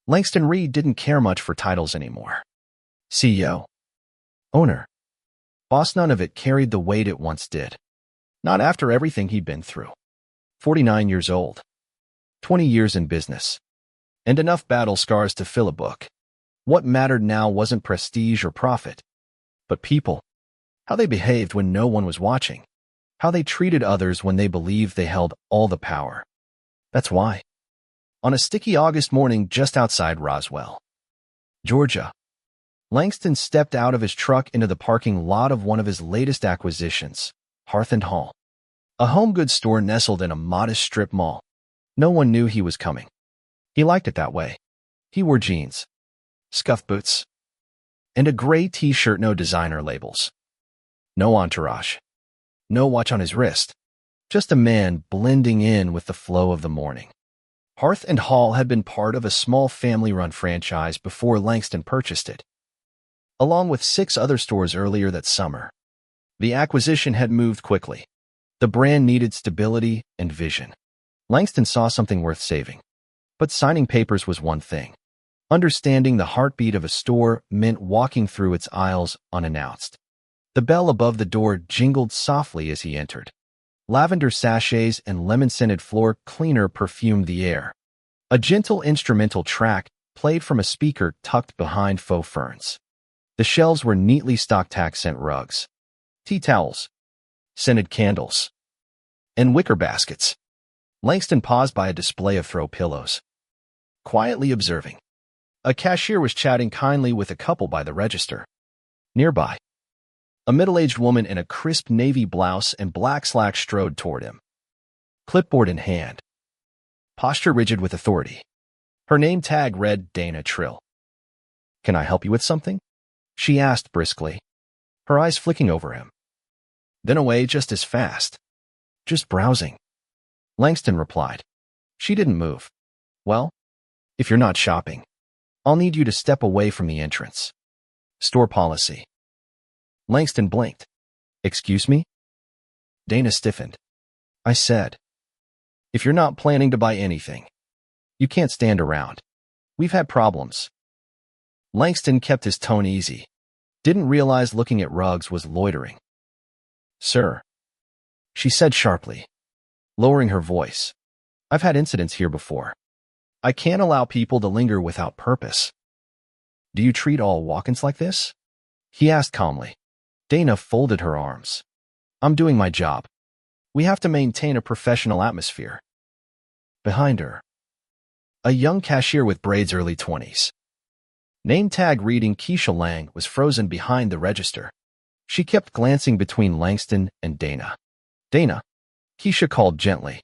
Langston Reed didn't care much for titles anymore. CEO. Owner. Boss, none of it carried the weight it once did. Not after everything he'd been through. 49 years old. 20 years in business. And enough battle scars to fill a book. What mattered now wasn't prestige or profit, but people. How they behaved when no one was watching. How they treated others when they believed they held all the power. That's why. On a sticky August morning just outside Roswell, Georgia, Langston stepped out of his truck into the parking lot of one of his latest acquisitions, Hearth & Hall, a home goods store nestled in a modest strip mall. No one knew he was coming. He liked it that way. He wore jeans, scuffed boots, and a gray t-shirt, no designer labels. No entourage. No watch on his wrist. Just a man blending in with the flow of the morning. Hearth & Hall had been part of a small family-run franchise before Langston purchased it, along with 6 other stores earlier that summer. The acquisition had moved quickly. The brand needed stability and vision. Langston saw something worth saving. But signing papers was one thing. Understanding the heartbeat of a store meant walking through its aisles unannounced. The bell above the door jingled softly as he entered. Lavender sachets and lemon-scented floor cleaner perfumed the air. A gentle instrumental track played from a speaker tucked behind faux ferns. The shelves were neatly stocked accent rugs, tea towels, scented candles, and wicker baskets. Langston paused by a display of throw pillows, quietly observing. A cashier was chatting kindly with a couple by the register. Nearby, a middle-aged woman in a crisp navy blouse and black slacks strode toward him, clipboard in hand, posture rigid with authority. Her name tag read Dana Trill. "Can I help you with something?" she asked briskly, her eyes flicking over him, then away just as fast. "Just browsing," Langston replied. She didn't move. "Well, if you're not shopping, I'll need you to step away from the entrance. Store policy." Langston blinked. "Excuse me?" Dana stiffened. "I said, if you're not planning to buy anything, you can't stand around. We've had problems." Langston kept his tone easy. Didn't realize looking at rugs was loitering. "Sir," she said sharply, lowering her voice. "I've had incidents here before. I can't allow people to linger without purpose." "Do you treat all walk-ins like this?" he asked calmly. Dana folded her arms. "I'm doing my job. We have to maintain a professional atmosphere." Behind her, a young cashier with braids, early 20s. Name tag reading Keisha Lang was frozen behind the register. She kept glancing between Langston and Dana. "Dana," Keisha called gently.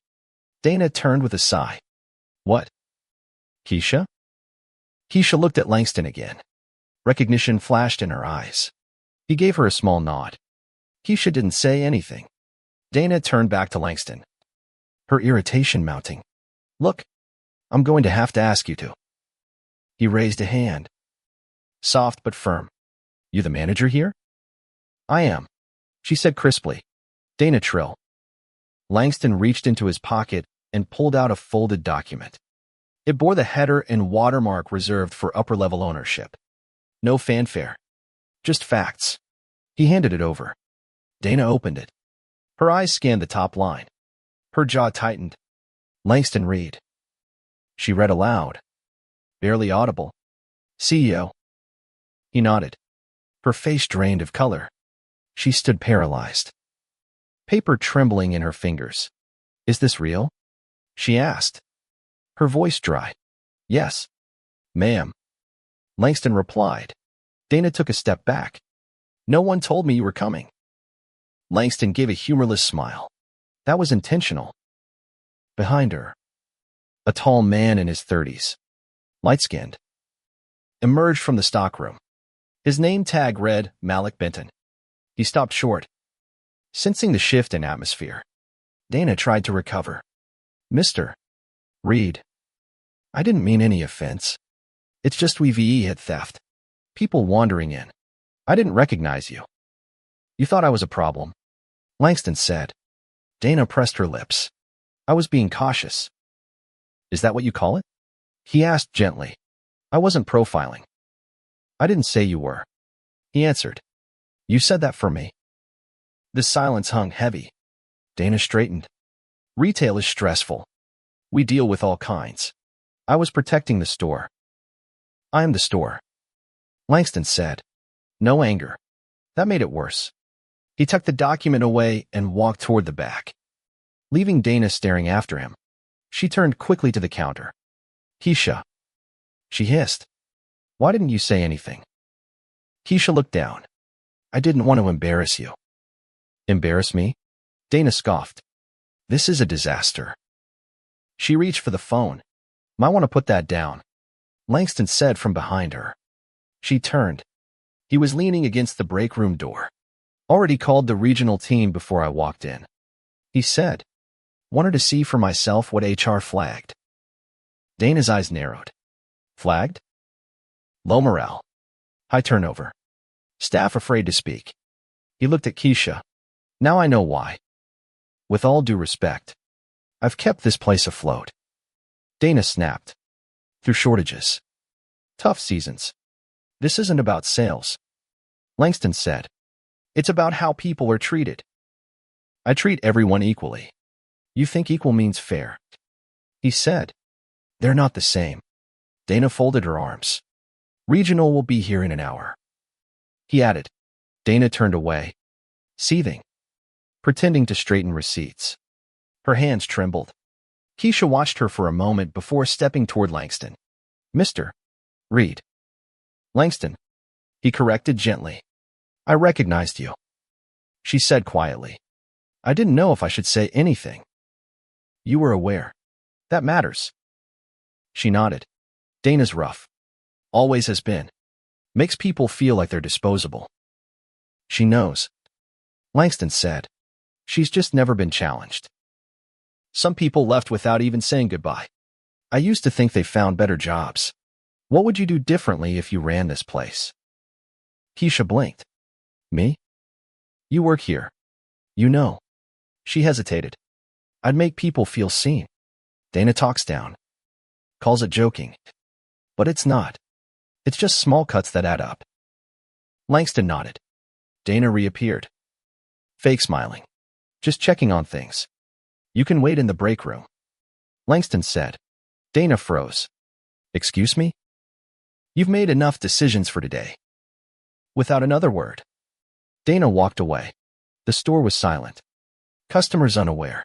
Dana turned with a sigh. "What?" "Keisha?" Keisha looked at Langston again. Recognition flashed in her eyes. He gave her a small nod. Keisha didn't say anything. Dana turned back to Langston, her irritation mounting. "Look, I'm going to have to ask you to." He raised a hand. Soft but firm. "You the manager here?" "I am," she said crisply. "Dana Trill." Langston reached into his pocket and pulled out a folded document. It bore the header and watermark reserved for upper-level ownership. No fanfare. Just facts. He handed it over. Dana opened it. Her eyes scanned the top line. Her jaw tightened. "Langston Reed." She read aloud, barely audible. "CEO." He nodded. Her face drained of color. She stood paralyzed, paper trembling in her fingers. "Is this real?" she asked, her voice dry. "Yes, ma'am," Langston replied. Dana took a step back. "No one told me you were coming." Langston gave a humorless smile. That was intentional. Behind her, a tall man in his 30s, light-skinned, emerged from the stockroom. His name tag read Malik Benton. He stopped short, sensing the shift in atmosphere. Dana tried to recover. "Mr. Reed, I didn't mean any offense. It's just we had theft. People wandering in. I didn't recognize you. You thought I was a problem," Langston said. Dana pressed her lips. "I was being cautious." "Is that what you call it?" he asked gently. I wasn't profiling. I didn't say you were. He answered. You said that for me. The silence hung heavy. Dana straightened. Retail is stressful. We deal with all kinds. I was protecting the store. I am the store. Langston said. No anger. That made it worse. He tucked the document away and walked toward the back, leaving Dana staring after him. She turned quickly to the counter. Keisha. She hissed. Why didn't you say anything? Keisha looked down. I didn't want to embarrass you. Embarrass me? Dana scoffed. This is a disaster. She reached for the phone. Might want to put that down, Langston said from behind her. She turned. He was leaning against the break room door. Already called the regional team before I walked in. He said, wanted to see for myself what HR flagged. Dana's eyes narrowed. Flagged? Low morale. High turnover. Staff afraid to speak. He looked at Keisha. Now I know why. With all due respect, I've kept this place afloat. Dana snapped. Through shortages. Tough seasons. This isn't about sales. Langston said. It's about how people are treated. I treat everyone equally. You think equal means fair? He said. They're not the same. Dana folded her arms. Regional will be here in an hour. He added. Dana turned away, seething, pretending to straighten receipts. Her hands trembled. Keisha watched her for a moment before stepping toward Langston. Mr. Reed. Langston. He corrected gently. I recognized you. She said quietly. I didn't know if I should say anything. You were aware. That matters. She nodded. Dana's rough. Always has been. Makes people feel like they're disposable. She knows. Langston said. She's just never been challenged. Some people left without even saying goodbye. I used to think they found better jobs. What would you do differently if you ran this place? Keisha blinked. Me? You work here. You know. She hesitated. I'd make people feel seen. Dana talks down. Calls it joking. But it's not. It's just small cuts that add up. Langston nodded. Dana reappeared. Fake smiling. Just checking on things. You can wait in the break room. Langston said. Dana froze. Excuse me? You've made enough decisions for today. Without another word. Dana walked away. The store was silent. Customers unaware.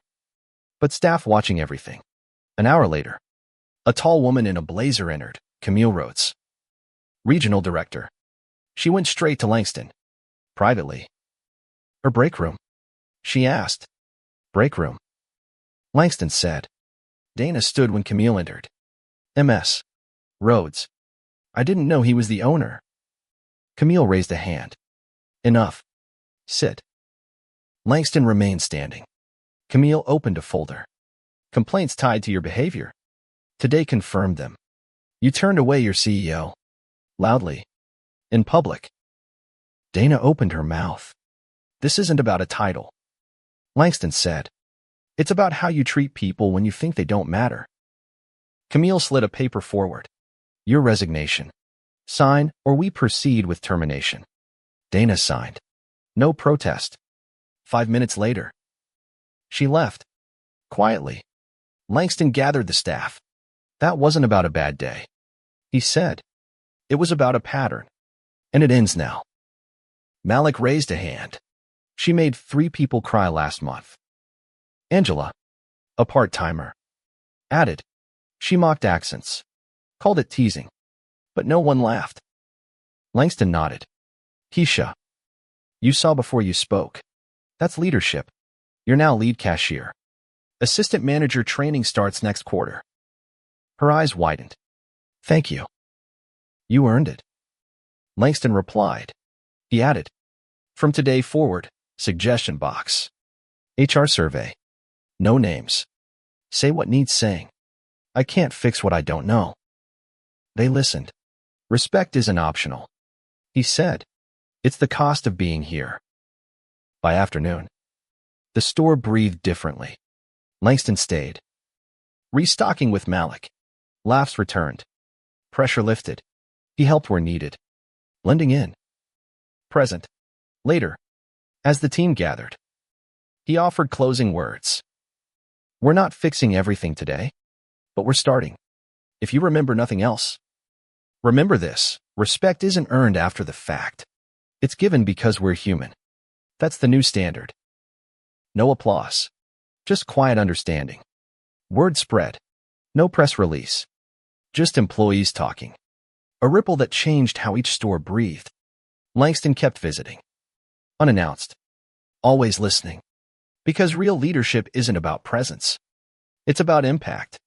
But staff watching everything. An hour later, a tall woman in a blazer entered, Camille Rhodes. Regional director. She went straight to Langston. Privately. Her break room? She asked. Break room. Langston said. Dana stood when Camille entered. MS. Rhodes. I didn't know he was the owner. Camille raised a hand. Enough. Sit. Langston remained standing. Camille opened a folder. Complaints tied to your behavior. Today confirmed them. You turned away your CEO. Loudly. In public. Dana opened her mouth. This isn't about a title. Langston said. It's about how you treat people when you think they don't matter. Camille slid a paper forward. Your resignation. Sign, or we proceed with termination. Dana signed. No protest. 5 minutes later. She left. Quietly. Langston gathered the staff. That wasn't about a bad day. He said. It was about a pattern. And it ends now. Malik raised a hand. She made 3 people cry last month. Angela, a part-timer, added. She mocked accents. Called it teasing. But no one laughed. Langston nodded. Keisha. You saw before you spoke. That's leadership. You're now lead cashier. Assistant manager training starts next quarter. Her eyes widened. Thank you. You earned it. Langston replied. He added. From today forward, suggestion box. HR survey. No names. Say what needs saying. I can't fix what I don't know. They listened. Respect isn't optional. He said. It's the cost of being here. By afternoon, the store breathed differently. Langston stayed. Restocking with Malik. Laughs returned. Pressure lifted. He helped where needed. Blending in. Present. Later, as the team gathered, he offered closing words. We're not fixing everything today, but we're starting. If you remember nothing else, remember this: respect isn't earned after the fact. It's given because we're human. That's the new standard. No applause. Just quiet understanding. Word spread. No press release. Just employees talking. A ripple that changed how each store breathed. Langston kept visiting. Unannounced. Always listening. Because real leadership isn't about presence. It's about impact.